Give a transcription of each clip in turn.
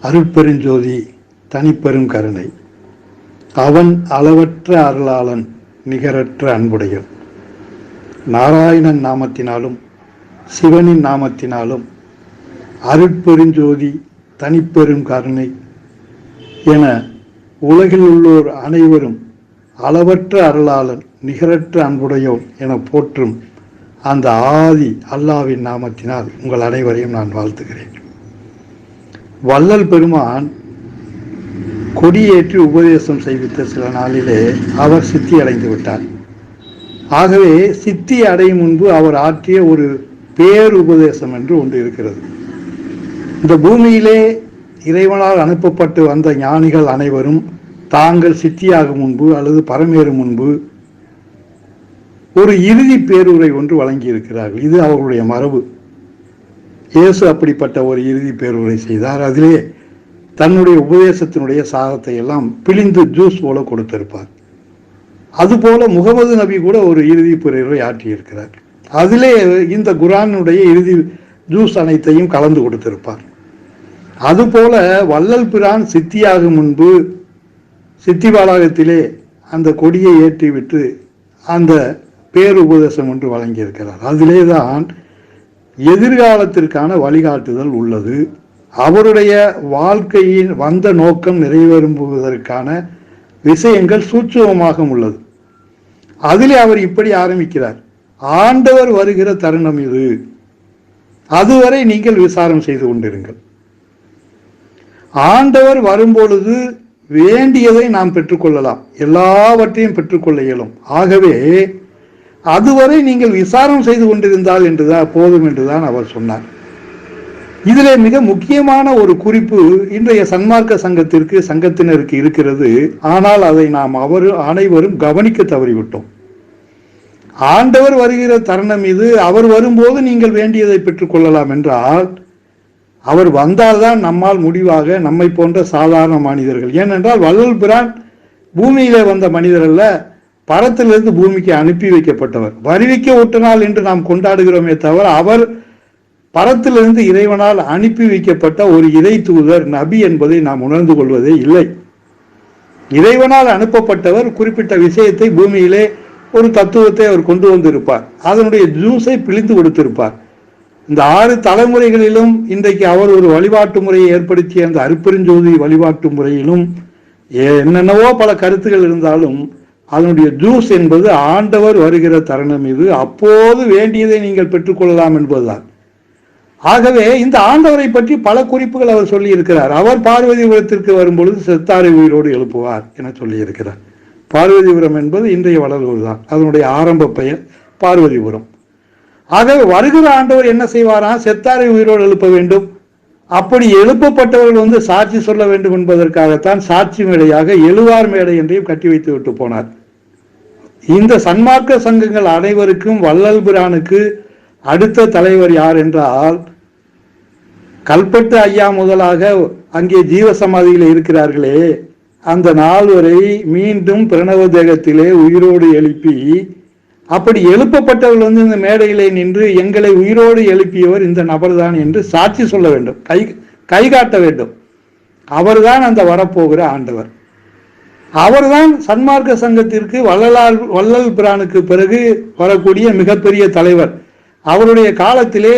அருட்பெருஞ்சோதி தனிப்பெரும் கருணை. அவன் அளவற்ற அருளாளன், நிகரற்ற அன்புடையன். நாராயணன் நாமத்தினாலும் சிவனின் நாமத்தினாலும் அருட்பெருஞ்சோதி தனிப்பெரும் கருணை என உலகில் உள்ளோர் அனைவரும் அளவற்ற அருளாளன், நிகரற்ற அன்புடையோன் என போற்றும் அந்த ஆதி அல்லாவின் நாமத்தினால் உங்கள் அனைவரையும் நான் வாழ்த்துகிறேன். வள்ளல் பெருமான் கொடியேற்றி உபதேசம் செய்வித்த சில நாளிலே அவர் சித்தி அடைந்து விட்டார். ஆகவே சித்தி அடையும் முன்பு அவர் ஆற்றிய ஒரு பேருபதேசம் என்று ஒன்று இருக்கிறது. இந்த பூமியிலே இறைவனால் அனுப்பப்பட்டு வந்த ஞானிகள் அனைவரும் தாங்கள் சித்தியாகும் முன்பு அல்லது பரமேறும் முன்பு ஒரு இறுதி பேருரை ஒன்று வழங்கி இருக்கிறார்கள். இது அவர்களுடைய மரபு. இயேசு அப்படிப்பட்ட ஒரு இறுதி பேருரை செய்தார். அதிலே தன்னுடைய உபதேசத்தினுடைய சாதத்தை எல்லாம் பிழிந்து ஜூஸ் போல கொடுத்திருப்பார். அதுபோல முகமது நபி கூட ஒரு இறுதி பேருரை ஆற்றியிருக்கிறார். அதிலே இந்த குரானுடைய இறுதி ஜூஸ் அனைத்தையும் கலந்து கொடுத்திருப்பார். அதுபோல வள்ளல் பிரான் சித்தியாகும் முன்பு சித்தி பாலகத்திலே அந்த கொடியை ஏற்றிவிட்டு அந்த பேருபதேசம் ஒன்று வழங்கியிருக்கிறார். அதிலே தான் எதிர்காலத்திற்கான வழிகாட்டுதல் உள்ளது. அவருடைய வாழ்க்கையின் வந்த நோக்கம் நிறைவேறுவதற்கான விஷயங்கள் சூட்சுமமாக உள்ளது. அதிலே அவர் இப்படி ஆரம்பிக்கிறார்: ஆண்டவர் வருகிற தருணம் இது, அதுவரை நீங்கள் விசாரம் செய்து கொண்டிருங்கள். ஆண்டவர் வரும்பொழுது வேண்டியதை நாம் பெற்றுக்கொள்ளலாம், எல்லாவற்றையும் பெற்றுக்கொள்ள இயலும். ஆகவே அதுவரை நீங்கள் விசாரம் செய்து கொண்டிருந்தால் என்றுதான் போதும் என்றுதான் அவர் சொன்னார். இதிலே மிக முக்கியமான ஒரு குறிப்பு இன்றைய சன்மார்க்க சங்கத்தினருக்கு இருக்கிறது. ஆனால் அதை நாம் அனைவரும் கவனிக்க தவறிவிட்டோம். ஆண்டவர் வருகிற தருணம் இது, அவர் வரும்போது நீங்கள் வேண்டியதை பெற்றுக்கொள்ளலாம் என்றால், அவர் வந்தால்தான் நம்மால் முடிவாக நம்மை போன்ற சாதாரண மனிதர்கள், ஏனென்றால் வள்ளல் பிரான் பூமியிலே வந்த மனிதர் அல்ல, பரத்திலிருந்து பூமிக்கு அனுப்பி வைக்கப்பட்டவர். வருவிக்க ஒட்டினால் என்று நாம் கொண்டாடுகிறோமே தவிர, அவர் பரத்திலிருந்து இறைவனால் அனுப்பி வைக்கப்பட்ட ஒரு இறை தூதர், நபி என்பதை நாம் உணர்ந்து கொள்வதே இல்லை. இறைவனால் அனுப்பப்பட்டவர் குறிப்பிட்ட விஷயத்தை பூமியிலே ஒரு தத்துவத்தை அவர் கொண்டு வந்திருப்பார், அதனுடைய ஜூஸை பிழிந்து கொடுத்திருப்பார். இந்த 6 தலைமுறைகளிலும் இன்றைக்கு அவர் ஒரு வழிபாட்டு முறையை ஏற்படுத்திய அந்த அருட்பெருஞ்சோதி வழிபாட்டு முறையிலும் என்னென்னவோ பல கருத்துகள் இருந்தாலும் அதனுடைய ஜூஸ் என்பது ஆண்டவர் வருகிற தருணம் இது, அப்போது வேண்டியதை நீங்கள் பெற்றுக்கொள்ளலாம் என்பதுதான். ஆகவே இந்த ஆண்டவரை பற்றி பல குறிப்புகள் அவர் சொல்லி இருக்கிறார். அவர் பார்வதிபுரத்திற்கு வரும்பொழுது செத்தாரை உயிரோடு எழுப்புவார் என சொல்லி இருக்கிறார். பார்வதிபுரம் என்பது இன்றைய வடலூர் தான், அதனுடைய ஆரம்ப பெயர் பார்வதிபுரம். ஆகவே வருகிற ஆண்டவர் என்ன செய்வாராம்? செத்தாரை உயிரோடு எழுப்ப வேண்டும். அப்படி எழுப்பப்பட்டவர்கள் சாட்சி சொல்ல வேண்டும் என்பதற்காகத்தான் சாட்சி மேடையாக எழுவார் மேடை என்றையும் கட்டி வைத்து விட்டு போனார். இந்த சன்மார்க்க சங்கங்கள் அனைவருக்கும் வள்ளல் பிரானுக்கு அடுத்த தலைவர் யார் என்றால், கல்பட்டு ஐயா முதலாக அங்கே ஜீவசமாதியில் இருக்கிறார்களே, அந்த நால்வரை மீண்டும் பிரணவ தேகத்திலே உயிரோடு எழுப்பி, அப்படி எழுப்பப்பட்டவர்கள் இந்த மேடையிலே நின்று எங்களை உயிரோடு எழுப்பியவர் இந்த நபர்தான் என்று சாட்சி சொல்ல வேண்டும், கை காட்ட வேண்டும். அவர்தான் அந்த வரப்போகிற ஆண்டவர். அவர்தான் சன்மார்க்க சங்கத்திற்கு வள்ளல் பிரானுக்கு பிறகு வரக்கூடிய மிகப்பெரிய தலைவர். அவருடைய காலத்திலே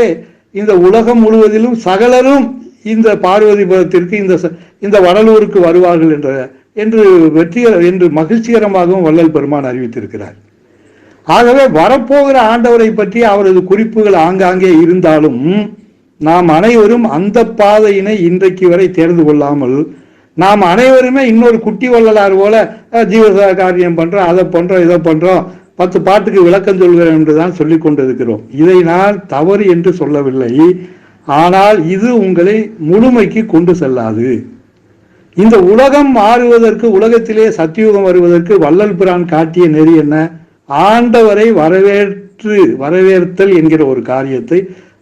இந்த உலகம் முழுவதிலும் சகலரும் இந்த பார்வதிபுரத்திற்கு இந்த வடலூருக்கு வருவார்கள் என்று மகிழ்ச்சிகரமாகவும் வள்ளல் பெருமான் அறிவித்திருக்கிறார். ஆகவே வரப்போகிற ஆண்டவரை பற்றி அவரது குறிப்புகள் ஆங்காங்கே இருந்தாலும் நாம் அனைவரும் அந்த பாதையினை இன்றைக்கு வரை தேர்ந்து கொள்ளாமல் நாம் அனைவருமே இன்னொரு குட்டி வள்ளலார் போல ஜீவ காரியம் பண்றோம், அதை பண்றோம், இதை பண்றோம், 10 பாட்டுக்கு விளக்கம் சொல்கிறோம் என்றுதான் சொல்லிக் கொண்டிருக்கிறோம். இதை நான் தவறு என்று சொல்லவில்லை, ஆனால் இது உங்களை முழுமைக்கு கொண்டு செல்லாது. இந்த உலகம் மாறுவதற்கு, உலகத்திலே சத்தியுகம் வருவதற்கு வள்ளல் பிரான் காட்டிய நெறி என்ன? ஆண்டவரை வரவேற்றல் என்கிற ஒரு காரியத்தை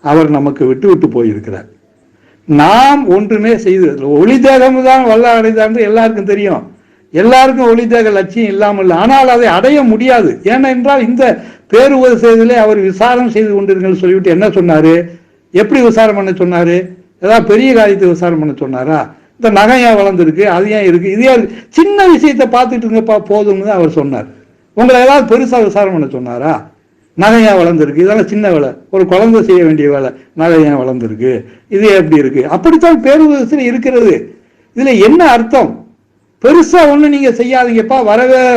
அவர் நமக்கு விட்டு போயிருக்கிறார். நாம் ஒன்றுமே செய்து, ஒளி தேகம் தான் வல்ல அடைந்தான் எல்லாருக்கும் தெரியும், எல்லாருக்கும் ஒளி தேக லட்சியம் இல்லாமல், ஆனால் அதை அடைய முடியாது. ஏனென்றால் இந்த பேருபதேசத்திலே அவர் விசாரம் செய்து கொண்டிருங்கள் சொல்லிவிட்டு என்ன சொன்னாரு? எப்படி விசாரம் பண்ண சொன்னாரு? ஏதாவது பெரிய காரியத்தை விசாரம் பண்ண சொன்னாரா? இந்த நகை ஏன் வளர்ந்துருக்கு, அது ஏன் இருக்கு, இது ஏன், சின்ன விஷயத்தை பார்த்துட்டு இருங்கப்பா போதும்னு தான் அவர் சொன்னார். உங்களை ஏதாவது பெருசா விசாரம் பண்ண சொன்னாரா? நகை ஏன் வளர்ந்துருக்கு, இதெல்லாம் சின்ன வேலை, ஒரு குழந்தை செய்ய வேண்டிய வேலை, நகை ஏன் வளர்ந்துருக்கு, இது எப்படி இருக்கு, அப்படித்தான் பேருவதத்தில் இருக்கிறது. இதுல என்ன அர்த்தம்? பெருசா ஒண்ணு நீங்க செய்யாதீங்கப்பா,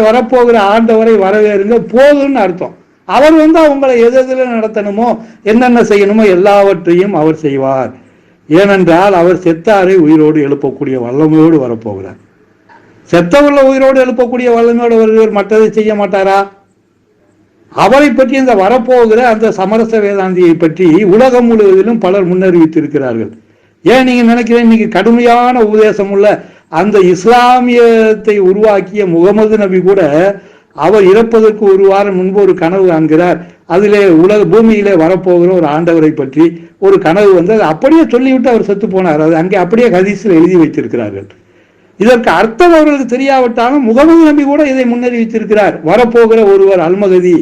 வரப்போகிற ஆண்டவரை வரவேறுங்க போதும்னு அர்த்தம். அவர் உங்களை எதில் நடத்தணுமோ என்னென்ன செய்யணுமோ எல்லாவற்றையும் அவர் செய்வார். ஏனென்றால் அவர் செத்தாரை உயிரோடு எழுப்பக்கூடிய வல்லமையோடு வரப்போகிறார். செத்தவர்களை உயிரோடு எழுப்பக்கூடிய வல்லமையோடு வருவர், மற்றதை செய்ய மாட்டாரா? அவரை பற்றி இந்த வரப்போகிற அந்த சமரச வேதாந்தியை பற்றி உலகம் முழுவதிலும் பலர் முன்னறிவித்திருக்கிறார்கள். ஏன் நீங்க நினைக்கிறேன், இன்னைக்கு கடுமையான உபதேசம் உள்ள அந்த இஸ்லாமியத்தை உருவாக்கிய முகமது நபி கூட அவர் இறப்பதற்கு ஒரு வாரம் முன்பு ஒரு கனவு காண்கிறார். அதிலே பூமியிலே வரப்போகிற ஒரு ஆண்டவரை பற்றி ஒரு கனவு வந்து அதை அப்படியே சொல்லிவிட்டு அவர் செத்து போனார். அது அங்கே அப்படியே ஹதீஸில் எழுதி வைத்திருக்கிறார்கள். இதற்கு அர்த்தம் அவர்களுக்கு தெரியாவிட்டாலும் முகமது நபி கூட இதை முன்னறிவித்திருக்கிறார். வரப்போகிற ஒருவர் அல்மகதி,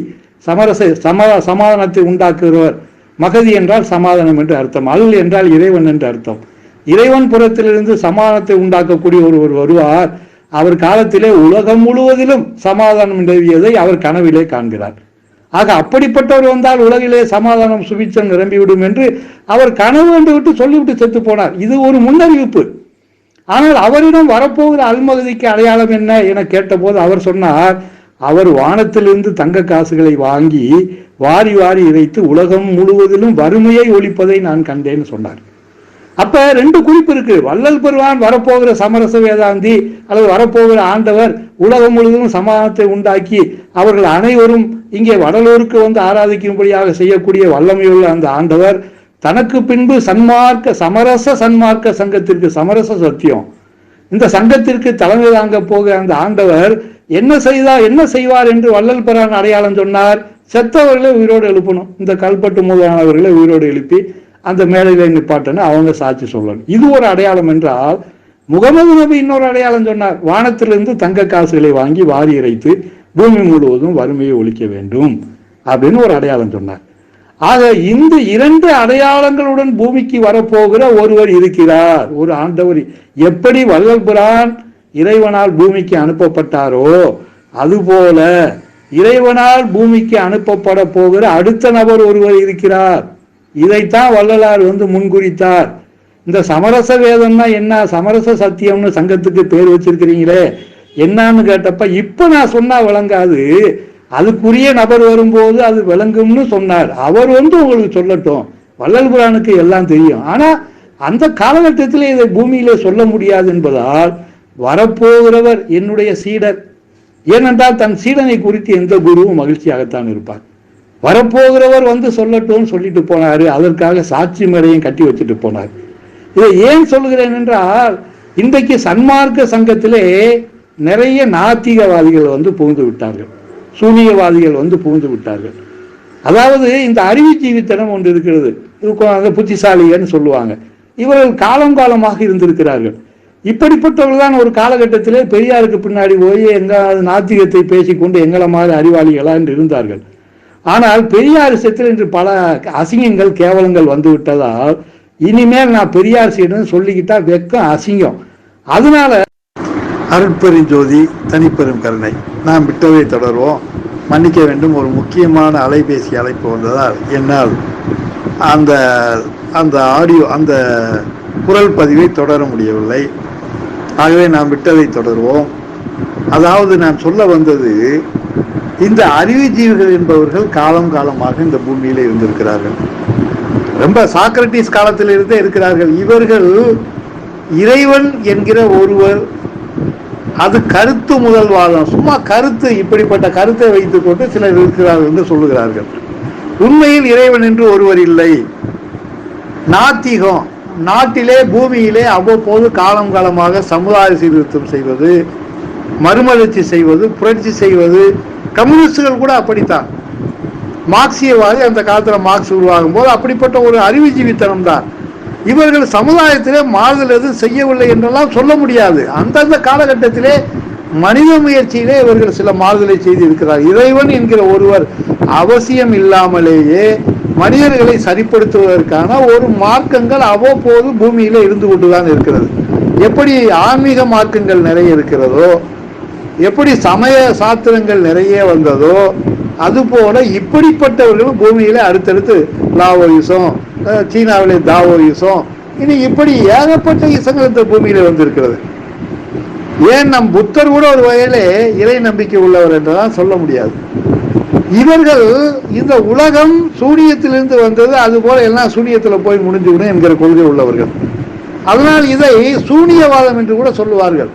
சமாதானத்தை உண்டாக்குகிறவர். மகதி என்றால் சமாதானம் என்று அர்த்தம், அல் என்றால் இறைவன் என்று அர்த்தம். இறைவன் புறத்திலிருந்து சமாதானத்தை உண்டாக்கக்கூடிய ஒருவர் வருவார். அவர் காலத்திலே உலகம் முழுவதிலும் சமாதானம் நிலவியதை அவர் கனவிலே காண்கிறார். ஆக அப்படிப்பட்டவர் வந்தால் உலகிலே சமாதானம் சுபிச்சம் நிரம்பிவிடும் என்று அவர் கனவு என்று விட்டு சொல்லிவிட்டு செத்து போனார். இது ஒரு முன்னறிவிப்பு. ஆனால் அவரிடம் வரப்போகிற அல்மகதிக்கு அடையாளம் என்ன என கேட்டபோது அவர் சொன்னார், அவர் வானத்திலிருந்து தங்க காசுகளை வாங்கி வாரி வாரி இறைத்து உலகம் முழுவதிலும் வறுமையை ஒழிப்பதை நான் கண்டேன்னு சொன்னார். அப்ப ரெண்டு குறிப்பு இருக்கு. வள்ளல் பெருவான் வரப்போகிற சமரச வேதாந்தி அல்லது வரப்போகிற ஆண்டவர் உலகம் முழுவதும் சமாதானத்தை உண்டாக்கி அவர்கள் அனைவரும் இங்கே வடலூருக்கு வந்து ஆராதிக்கும்படியாக செய்யக்கூடிய வல்லமையுள்ள அந்த ஆண்டவர் தனக்கு பின்பு சமரச சன்மார்க்க சங்கத்திற்கு, சமரச சத்தியம் இந்த சங்கத்திற்கு தலைமை தாங்க போக அந்த ஆண்டவர் என்ன செய்வார் என்று வள்ளல் பெருவான் அடையாளம் சொன்னார். செத்தவர்களை உயிரோடு எழுப்பணும். இந்த கல்பட்டு முதலானவர்களை உயிரோடு எழுப்பி அந்த மேடையில நிப்பாட்டன்னு அவங்க சாட்சி சொல்லணும். இது ஒரு அடையாளம் என்றால், முகமது நபி இன்னொரு அடையாளம் சொன்னார். வானத்திலிருந்து தங்க காசுகளை வாங்கி வாரி இறைத்து பூமி முழுவதும் வறுமையை ஒழிக்க வேண்டும் அப்படின்னு ஒரு அடையாளம் சொன்னார். ஆக இந்த இரண்டு அடையாளங்களுடன் பூமிக்கு வரப்போகிற ஒருவர் இருக்கிறார், ஒரு ஆண்டவர். எப்படி வள்ளல் பிரான் இறைவனால் பூமிக்கு அனுப்பப்பட்டாரோ அதுபோல இறைவனால் பூமிக்கு அனுப்பப்பட போகிற அடுத்த நபர் ஒருவர் இருக்கிறார். இதைத்தான் வள்ளலார் முன்குறித்தார். இந்த சமரச வேதம்னா என்ன, சமரச சத்தியம்னு சங்கத்துக்கு பேர் வச்சிருக்கிறீங்களே என்னன்னு கேட்டப்ப, இப்ப நான் சொன்னா விளங்காது, அதுக்குரிய நபர் வரும்போது அது விளங்கும்னு சொன்னார். அவர் உங்களுக்கு சொல்லட்டும், வள்ளல் பிரானுக்கு எல்லாம் தெரியும். ஆனா அந்த காலகட்டத்திலே இதை பூமியிலே சொல்ல முடியாது என்பதால் வரப்போகிறவர் என்னுடைய சீடர். ஏனென்றால் தன் சீடனை குறித்து எந்த குருவும் மகிழ்ச்சியாகத்தான் இருப்பார். வரப்போகிறவர் சொல்லட்டும் சொல்லிட்டு போனாரு. அதற்காக சாட்சி மேடையும் கட்டி வச்சுட்டு போனார். இதை ஏன் சொல்கிறேன் என்றால், இன்றைக்கு சன்மார்க்க சங்கத்திலே நிறைய நாத்திகவாதிகள் புகுந்து விட்டார்கள், சூனியவாதிகள் புகுந்து விட்டார்கள். அதாவது இந்த அறிவுஜீவித்தனம் ஒன்று இருக்கிறது, புத்திசாலிகன்னு சொல்லுவாங்க. இவர்கள் காலம் காலமாக இருந்திருக்கிறார்கள். இப்படிப்பட்டவர்கள் தான் ஒரு காலகட்டத்திலே பெரியாருக்கு பின்னாடி போய் நாத்திகத்தை பேசிக்கொண்டு எங்களை மாதிரி அறிவாளிகளா என்று இருந்தார்கள். ஆனால் பெரியார் விஷயத்தில் இன்று பல அசிங்கங்கள் கேவலங்கள் வந்து விட்டதால் இனிமேல் நான் பெரியார் சீடன் சொல்லிக்கிட்டா வெக்கம் அசிங்கம். அதனால அருட்பெருஞ்சோதி தனிப்பெரும் கருணை நாம் விட்டதை தொடர்வோம். மன்னிக்க வேண்டும், ஒரு முக்கியமான அலைபேசி அழைப்பு வந்ததால் என்னால் அந்த ஆடியோ அந்த குரல் பதிவை தொடர முடியவில்லை. ஆகவே நாம் விட்டதை தொடர்வோம். அதாவது நான் சொல்ல வந்தது, இந்த அறிவுஜீவிகள் என்பவர்கள் காலம் காலமாக இந்த பூமியில இருந்திருக்கிறார்கள். ரொம்ப சாக்ரட்டிஸ் காலத்திலிருந்தே இருக்கிறார்கள். இவர்கள் இறைவன் என்கிற ஒருவர், அது கருத்து முதல்வாதம், சும்மா கருத்து, இப்படிப்பட்ட கருத்தை வைத்துக் கொண்டு சிலர் இருக்கிறார்கள் என்று சொல்லுகிறார்கள். உண்மையில் இறைவன் என்று ஒருவர் இல்லை. நாத்திகம், நாட்டிலே பூமியிலே அவ்வப்போது காலம் காலமாக சமுதாய சீர்திருத்தம் செய்வது, மறுமலர்ச்சி செய்வது, புரட்சி செய்வது. கம்யூனிஸ்டுகள் கூட அப்படித்தான். மார்க்சியவாதி அந்த காலத்தில் மார்க்ஸ் உருவாகும் போது அப்படிப்பட்ட ஒரு அறிவுஜீவித்தனம் தான். இவர்கள் சமுதாயத்திலே மாறுதல் எதுவும் செய்யவில்லை என்றெல்லாம் சொல்ல முடியாது. அந்தந்த காலகட்டத்திலே மனித முயற்சியிலே இவர்கள் சில மாறுதலை செய்து இருக்கிறார். இறைவன் என்கிற ஒருவர் அவசியம் இல்லாமலேயே மனிதர்களை சரிப்படுத்துவதற்கான ஒரு மார்க்கங்கள் அவ்வப்போது பூமியில இருந்து கொண்டுதான் இருக்கிறது. எப்படி ஆன்மீக மார்க்கங்கள் நிறைய இருக்கிறதோ, எப்படி சமய சாஸ்திரங்கள் நிறைய வந்ததோ, அதுபோல இப்படிப்பட்டவர்களும் பூமியில அடுத்தடுத்து லாவோயிசம், சீனாவிலே தாவோயிசம், இனி இப்படி ஏகப்பட்ட இசங்கள் இந்த பூமியில வந்திருக்கிறது. ஏன் நம் புத்தர் கூட ஒரு வகையிலே இறை நம்பிக்கை உள்ளவர் என்றுதான் சொல்ல முடியாது. இவர்கள் இந்த உலகம் சூனியத்திலிருந்து வந்தது, அது போல எல்லாம் சூனியத்தில் போய் முடிஞ்சுவிடும் என்கிற கொள்கை உள்ளவர்கள். அதனால் இதை சூனியவாதம் என்று கூட சொல்லுவார்கள்.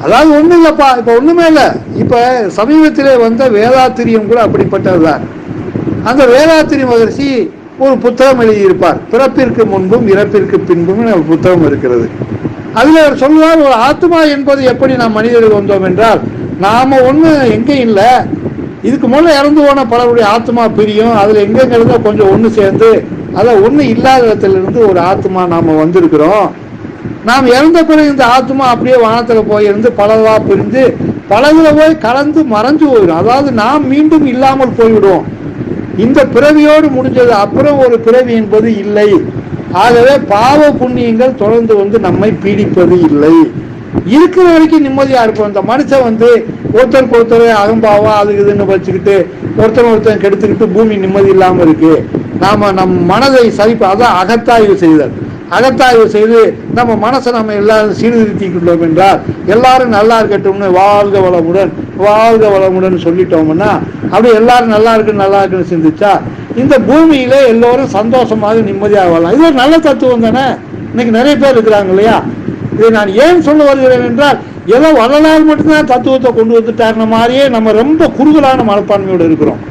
அதாவது ஒன்றும் இல்லைப்பா, இப்போ ஒன்றுமே இல்லை. இப்போ சமீபத்திலே வந்த வேதாத்திரியம் கூட அப்படிப்பட்டதுதான். அந்த வேதாத்திரி மகர்ஷி ஒரு புத்தகம் எழுதியிருப்பார், பிறப்பிற்கு முன்பும் இறப்பிற்கு பின்பும் ஒரு புத்தகம் இருக்கிறது. அதில் அவர் சொல்லுவார், ஒரு ஆத்மா என்பது எப்படி நாம் மனிதர்கள் வந்தோம் என்றால், நாம ஒன்று எங்கே இல்லை, இதுக்கு முதல்ல இறந்து போன பலருடைய ஆத்மா பிரியும், அதில் எங்கெங்கிருந்தோ கொஞ்சம் ஒன்று சேர்ந்து அதை ஒன்று இல்லாத இடத்திலிருந்து ஒரு ஆத்மா நாம் வந்திருக்கிறோம். நாம் இறந்த பிறகு இந்த ஆத்மா அப்படியே வானத்தில் போயிருந்து பலவா பிரிந்து பலதுல போய் கலந்து மறைஞ்சு போயிடும். அதாவது நாம் மீண்டும் இல்லாமல் போய்விடுவோம். இந்த பிறவியோடு முடிஞ்சது, அப்புறம் ஒரு பிறவி என்பது இல்லை. ஆகவே பாவ புண்ணியங்கள் தொடர்ந்து வந்து நம்மை பீடிப்பது இல்லை. இருக்கிற வரைக்கும் நிம்மதியா இருப்போம். இந்த மனுஷன் ஒருத்தருக்கு ஒருத்தர் அகம்பாவா அது இதுன்னு வச்சுக்கிட்டு ஒருத்தர் கெடுத்துக்கிட்டு பூமி நிம்மதி இல்லாம இருக்கு. நாம நம் மனதை அதான் அகத்தாய்வு செய்தல். அகத்தாய்வு செய்து நம்ம மனசை நம்ம எல்லாரும் சீர்திருத்திக்கிட்டோம் என்றால், எல்லாரும் நல்லா இருக்கட்டும்னு வாழ்க வளமுடன் சொல்லிட்டோம்னா, அப்படி எல்லாரும் நல்லா இருக்குன்னு சிந்திச்சா இந்த பூமியில எல்லோரும் சந்தோஷமாக நிம்மதியாக வாழலாம். இது ஒரு நல்ல தத்துவம் தானே. இன்னைக்கு நிறைய பேர் இருக்கிறாங்க இல்லையா. இதை நான் ஏன் சொல்ல வருகிறேன் என்றால், ஏதோ வள்ளலார் மட்டும்தான் தத்துவத்தை கொண்டு வந்துட்டாருன மாதிரியே நம்ம ரொம்ப குறுகலான மனப்பான்மையோடு இருக்கிறோம்.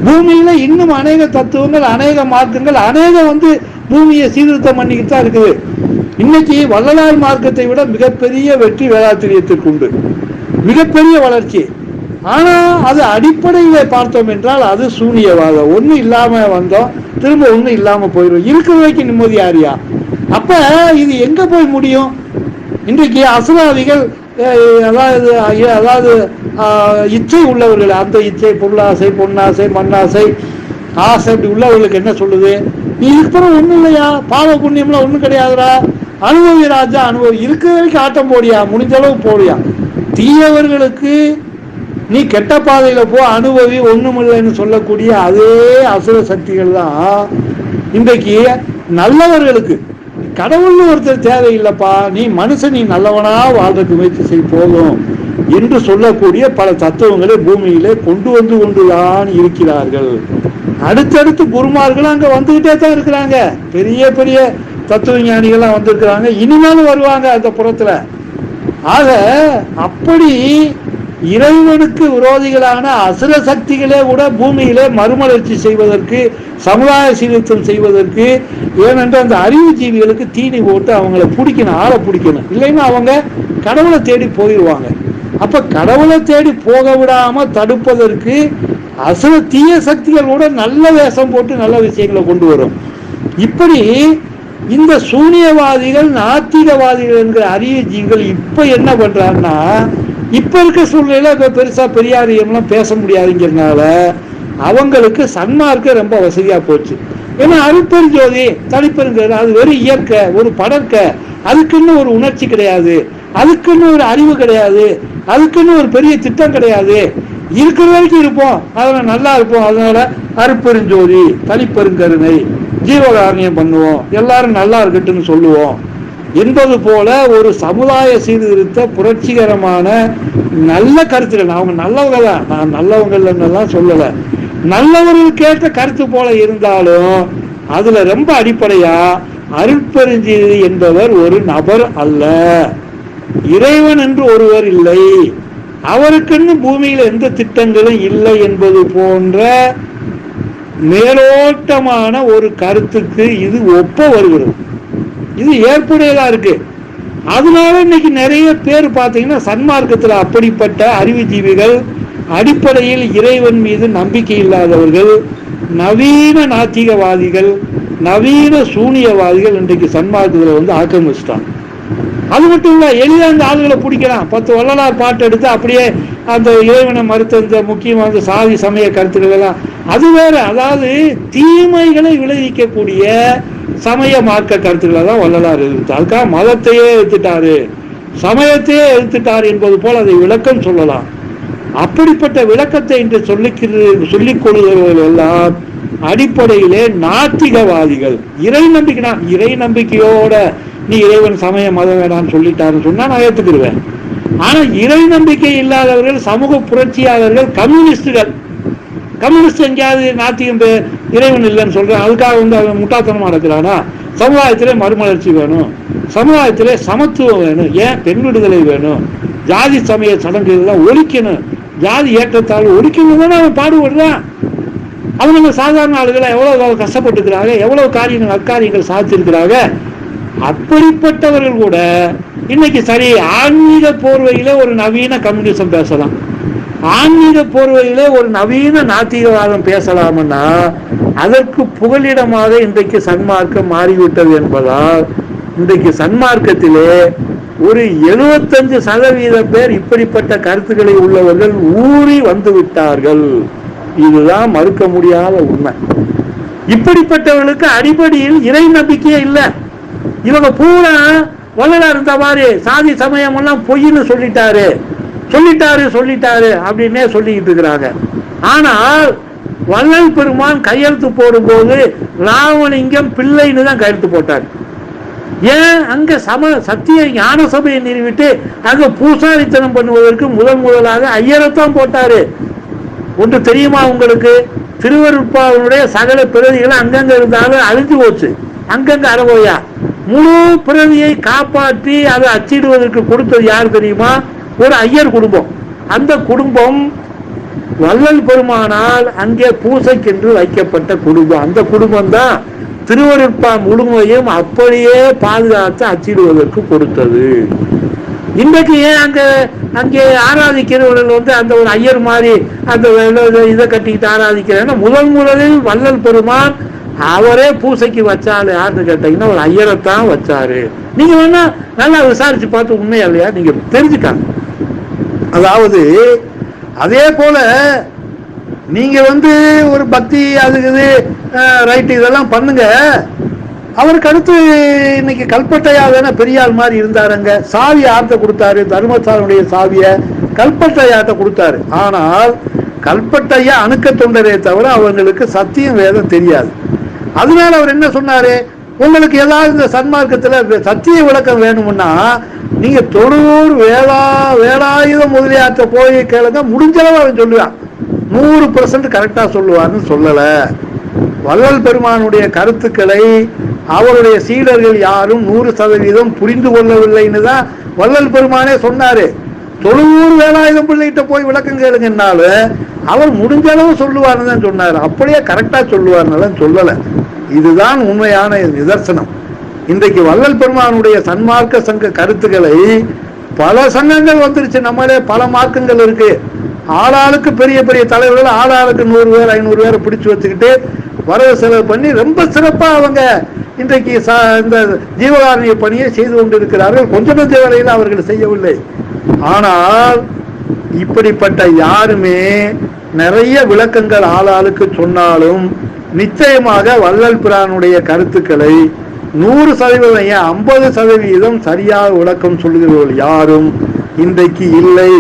பூமியில இன்னும் அநேக தத்துவங்கள், அநேக மார்க்கங்கள், அநேக பூமியை சீர்திருத்தம் பண்ணிக்கிட்டு தான் இருக்குது. இன்னைக்கு வள்ளலார் மார்க்கத்தை விட மிகப்பெரிய வெற்றி வேதாத்திரியத்திற்கு உண்டு, மிகப்பெரிய வளர்ச்சி. ஆனா அது அடிப்படையில பார்த்தோம் என்றால் அது சூனியவாதம். ஒண்ணு இல்லாம வந்தோம், திரும்ப ஒண்ணு இல்லாம போயிடும். இருக்கிற வரைக்கும் நிம்மதி யாரியா? அப்ப இது எங்க போய் முடியும்? இன்றைக்கு அசுராதிகள், அதாவது இச்சை உள்ளவர்கள், அந்த இச்சை, பொருளாசை, பொன்னாசை, மண்ணாசை, ஆசை, இப்படி உள்ளவர்களுக்கு என்ன சொல்லுது? நீ இருக்கிற ஒண்ணும் இல்லையா, பாவ புண்ணியம்லாம் ஒண்ணும் கிடையாதுடா, அனுபவி ராஜா, அனுபவி, இருக்கிற வரைக்கும் ஆட்டம் போடியா, முடிஞ்ச அளவு போடியா. தீயவர்களுக்கு நீ கெட்ட பாதையில போ, அனுபவி, ஒண்ணுமில்லைன்னு சொல்லக்கூடிய அதே அசுர சக்திகள் தான் இன்றைக்கு நல்லவர்களுக்கு கடவுள்னு ஒருத்தர் தேவையில்லைப்பா, நீ மனுஷன், நீ நல்லவனா வாழ்றதுக்கு முயற்சி செய்ய போதும் என்று சொல்லக்கூடிய பல தத்துவங்களை பூமியிலே கொண்டுதான் இருக்கிறார்கள். அடுத்தடுத்து குருமார்கள் அங்க வந்துகிட்டே தான் இருக்கிறாங்க. பெரிய பெரிய தத்துவ ஞானிகள்லாம் வந்திருக்கிறாங்க, இனிமேலும் வருவாங்க அந்த புறத்துல. ஆக அப்படி இறைவனுக்கு விரோதிகளான அசுர சக்திகளே கூட பூமியிலே மறுமலர்ச்சி செய்வதற்கு, சமுதாய சீர்திருத்தம் செய்வதற்கு, ஏனென்றால் அந்த அறிவு ஜீவிகளுக்கு தீனி போட்டு அவங்கள பிடிக்கணும், ஆளை பிடிக்கணும். இல்லைன்னா அவங்க கடவுளை தேடி போயிடுவாங்க. அப்ப கடவுளை தேடி போக விடாம தடுப்பதற்கு அசுர தீய சக்திகள் கூட நல்ல வேஷம் போட்டு நல்ல விஷயங்களை கொண்டு வரும். இப்படி இந்த சூனியவாதிகள், நாத்திகவாதிகள் என்கிற அறிவு ஜீவிகள் இப்ப என்ன பண்றாங்கன்னா, இப்ப இருக்க சூழ்நிலையில இப்ப பெருசா பெரியாரியம்லாம் பேச முடியாதுங்கிறதுனால அவங்களுக்கு சன்மார்க்க ரொம்ப வசதியா போச்சு. ஏன்னா அருட்பெருஞ்சோதி, தனிப்பெருங்கிறது அது வெறும் இயற்கை, ஒரு படற்க, அதுக்குன்னு ஒரு உணர்ச்சி கிடையாது, அதுக்குன்னு ஒரு அறிவு கிடையாது, அதுக்குன்னு ஒரு பெரிய திட்டம் கிடையாது. இருக்கிற வரைக்கும் இருப்போம், அதனால நல்லா இருப்போம், அதனால அருட்பெருஞ்சோதி, தனிப்பெருங்கருணை, ஜீவகாரணியம் பண்ணுவோம், எல்லாரும் நல்லா இருக்கட்டும்னு சொல்லுவோம் என்பது போல ஒரு சமுதாய சீர்திருத்த புரட்சிகரமான நல்ல கருத்துக்கள். அவங்க நல்லவங்க தான், நான் நல்லவங்கலாம் சொல்லல, நல்லவர்கள் கேட்ட கருத்து போல இருந்தாலும் அதுல ரொம்ப அடிப்படையா அருட்பெருஞ்சோதி என்பவர் ஒரு நபர் அல்ல, இறைவன் என்று ஒருவர் இல்லை, அவருக்குன்னு பூமியில எந்த திட்டங்களும் இல்லை என்பது போன்ற மேலோட்டமான ஒரு கருத்துக்கு இது ஒப்ப வருகிறது. இது ஏற்புடையதா இருக்கு. அதனால இன்னைக்கு நிறைய பேர் பார்த்தீங்கன்னா சன்மார்க்கத்தில் அப்படிப்பட்ட அறிவுஜீவிகள், அடிப்படையில் இறைவன் மீது நம்பிக்கை இல்லாதவர்கள், நவீன நாத்திகவாதிகள், நவீன சூனியவாதிகள் இன்றைக்கு சன்மார்க்கத்தில் ஆக்கிரமிச்சிட்டாங்க. அது மட்டும் இல்ல, எளிதாக அந்த ஆளுகளை பிடிக்கலாம். 10 வள்ளலார் பாட்டு எடுத்து அப்படியே அந்த இறைவனை மறுத்த இந்த முக்கியமான சாதி சமய கருத்துக்கள் எல்லாம் அது வேற. அதாவது தீமைகளை விளைவிக்கக்கூடிய சமய மார்க்க கருத்துக்களை தான் வள்ளலார் எதிர்த்தார். அதுக்காக மதத்தையே எதிர்த்துட்டாரு, சமயத்தையே எதிர்த்துட்டார் என்பது போல் அதை விளக்கம் சொல்லலாம். அப்படிப்பட்ட விளக்கத்தை இன்று சொல்லிக் கொள்கிறவர்கள் எல்லாம் அடிப்படையிலே நாத்திகவாதிகள். இறை நம்பிக்கையோட நீ இறைவன் சமய மதம் வேணான்னு சொல்லிட்டாருன்னு சொன்னா நான் ஏற்றுக்கிடுவேன். ஆனா இறை நம்பிக்கை இல்லாதவர்கள், சமூக புரட்சியாளர்கள், கம்யூனிஸ்ட் எங்கேயாவது நாத்திகம் இறைவன் இல்லைன்னு சொல்றேன், அதுக்காக அவன் முட்டாத்தனமா நடக்கிறானா? சமுதாயத்திலே மறுமலர்ச்சி வேணும், சமுதாயத்திலே சமத்துவம் வேணும், ஏன் பெண் விடுதலை வேணும், ஜாதி சமய சடங்குகள்லாம் ஒழிக்கணும், ஜாதி ஏற்றத்தாழ்வு ஒழிக்கணும் தானே அவன் பாடுபடுறான். அவங்க சாதாரண ஆளுகளை எவ்வளவு கஷ்டப்பட்டுக்கிறாங்க, எவ்வளவு அக்காரியங்கள் சாதிச்சிருக்கிறாங்க. அப்படிப்பட்டவர்கள் கூட இன்னைக்கு சரி ஆன்மீக போர்வையில ஒரு நவீன கம்யூனிசம் பேசலாம், ஆன்மீக போர்வையிலே ஒரு நவீன நாத்திகவாதம் பேசலாம்னா அதற்கு புகலிடமாக இன்றைக்கு சன்மார்க்கம் மாறிவிட்டது என்பதால் இன்றைக்கு சன்மார்க்கத்திலே ஒரு 75% பேர் இப்படிப்பட்ட கருத்துக்களை உள்ளவர்கள் ஊறி வந்து விட்டார்கள். இதுதான் மறுக்க முடியாத உண்மை. இப்படிப்பட்டவர்களுக்கு அடிப்படையில் இறை நம்பிக்கையே இல்லை. இவங்க பூரா வள்ளலார் இருந்த மாதிரி சாதி சமயம் எல்லாம் பொய்ன்னு சொல்லிட்டாரு அப்படின்னே சொல்லிக்கிட்டு இருக்கிறாங்க. ஆனால் வள்ளல் பெருமான் கையெழுத்து போடும்போது ராமலிங்கம் பிள்ளைன்னு தான் கையெழுத்து போட்டார். ஏன்? அங்க சத்திய ஞான சபையை நிறுவிட்டு அங்க பூசாரித்தனம் பண்ணுவதற்கு முதலாக ஐயரைத்தான் போட்டாரு. ஒன்று தெரியுமா உங்களுக்கு? திருவருட்பாவினுடைய சகல பிரதிகளை அங்கங்க இருந்தாலும் அழிஞ்சு போச்சு, அங்கங்க அறவோயா. முழு பிரதியை காப்பாற்றி அதை அச்சிடுவதற்கு கொடுத்தது யார் தெரியுமா? ஒரு ஐயர் குடும்பம். அந்த குடும்பம் வள்ளல் பெருமானால் அங்கே பூசைக்கென்று வைக்கப்பட்ட குடும்பம். அந்த குடும்பம் தான் திருவருட்பா முழுமையும் அப்படியே பாதுகாத்து அச்சிடுவதற்கு கொடுத்தது. இன்றைக்கு ஏன் அங்கே ஆராதிக்கிறவர்கள் அந்த ஒரு ஐயர் மாதிரி அந்த இதை கட்டிக்கிட்டு ஆராதிக்கிறேன்னா முதலில் வள்ளல் பெருமான் அவரே பூசைக்கு வச்சாரு. யாருன்னு கேட்டீங்கன்னா ஒரு ஐயரைத்தான் வச்சாரு. நீங்க வேணா நல்லா விசாரிச்சு பார்த்து உண்மையா இல்லையா நீங்க தெரிஞ்சுக்காங்க. அதாவது அதே போல நீங்க ஒரு பக்தி அதுக்குது ரைட்டு இதெல்லாம் பண்ணுங்க. அவருக்கு அடுத்து இன்னைக்கு கல்பட்டையா தானே பெரியாள் மாதிரி இருந்தாருங்க. சாவி ஆர்த்த கொடுத்தாரு, தர்மசாலையுடைய சாவிய கல்பட்டையாட்ட கொடுத்தாரு. ஆனால் கல்பட்டையா அணுக்க தொண்டரே தவிர அவங்களுக்கு சத்தியம் வேதம் தெரியாது. அதனால அவர் என்ன சொன்னாரு? உங்களுக்கு ஏதாவது இந்த சன்மார்க்கத்துல சத்திய விளக்கம் வேணும்னா நீங்க தொழுவூர் வேலாயுத முதலியாற்ற போய் கேளுங்க, முடிஞ்சளவு அவன் சொல்லுவான். 100% கரெக்டா சொல்லுவான்னு சொல்லல. வள்ளல் பெருமானுடைய கருத்துக்களை அவருடைய சீடர்கள் யாரும் 100% புரிந்து கொள்ளவில்லைன்னு தான் வள்ளல் பெருமானே சொன்னாரு. தொழுவூர் வேலாயுதம் பிள்ளைகிட்ட போய் விளக்கம் கேளுங்கன்னாலும் அவர் முடிஞ்சளவு சொல்லுவார்னு தான் சொன்னார். அப்படியே கரெக்டா சொல்லுவார்னால சொல்லல. இதுதான் உண்மையான நிதர்சனம். இன்றைக்கு வள்ளல் பெருமானுடைய சன்மார்க்க சங்க கருத்துக்களை பல சங்கங்கள் வந்துருச்சு. நம்மளே பல மார்க்கங்கள் இருக்கு. ஆளாளுக்கு பெரிய பெரிய தலைவர்கள் ஆளாளுக்கு 100 பேர் 500 பேரை பிடிச்சு வச்சுக்கிட்டு வரவு செலவு பண்ணி ரொம்ப சிறப்பா அவங்க இன்றைக்கு இந்த ஜீவகாரணிய பணியை செய்து கொண்டிருக்கிறார்கள். கொஞ்சம் கொஞ்ச வேலையில் அவர்கள் செய்யவில்லை. ஆனால் இப்படிப்பட்ட யாருமே நிறைய விளக்கங்கள் ஆளாளுக்கு சொன்னாலும் நிச்சயமாக வள்ளல் பிரானுடைய கருத்துக்களை 100% 50% சரியாக விளக்கம் சொல்லுகிறவர்கள் யாரும் இன்றைக்கு இல்லை.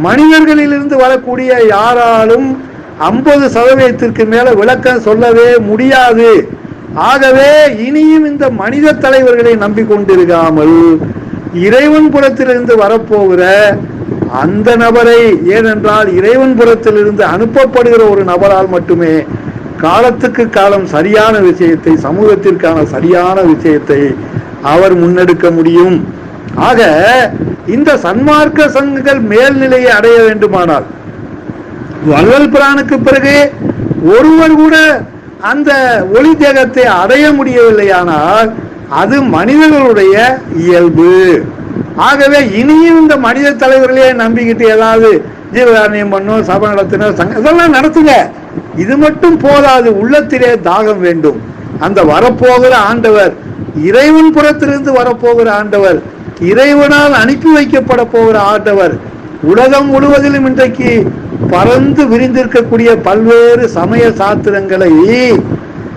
மனிதர்களிலிருந்து வரக்கூடிய யாராலும் 50% மேல விளக்கம் சொல்லவே முடியாது. ஆகவே இனியும் இந்த மனித தலைவர்களை நம்பிக்கொண்டிருக்காமல் இறைவன் புறத்திலிருந்து வரப்போகிற அந்த நபரை, ஏனென்றால் இறைவன் புறத்திலிருந்து அனுப்பப்படுகிற ஒரு நபரால் மட்டுமே காலத்துக்கு காலம் சரியான விஷயத்தை, சமூகத்திற்கான சரியான விஷயத்தை அவர் முன்னெடுக்க முடியும். ஆக இந்த சன்மார்க்க சங்கங்கள் மேல்நிலையை அடைய வேண்டுமானால் வள்ளல் பிரானுக்கு பிறகு ஒருவர் கூட அந்த ஒளி தேகத்தை அடைய முடியவில்லையானால் அது மனிதர்களுடைய இயல்பு. ஆகவே இனியும் இந்த மனித தலைவர்களே நம்பிக்கிட்டு ஏதாவது ஜீவகாரணியம் பண்ணும், சபை நடத்தின இதெல்லாம் நடத்துங்க. இது மட்டும் போதாது, உள்ளத்திலே தாகம் வேண்டும். அந்த வரப்போகிற ஆண்டவர், இறைவன் புறத்திலிருந்து வரப்போகிற ஆண்டவர் இறைவனால் அனுப்பி வைக்கப்பட போகிற ஆண்டவர் உலகம் முழுவதிலும் இன்றைக்கு பறந்து விரிந்திருக்கக்கூடிய பல்வேறு சமய சாத்திரங்களை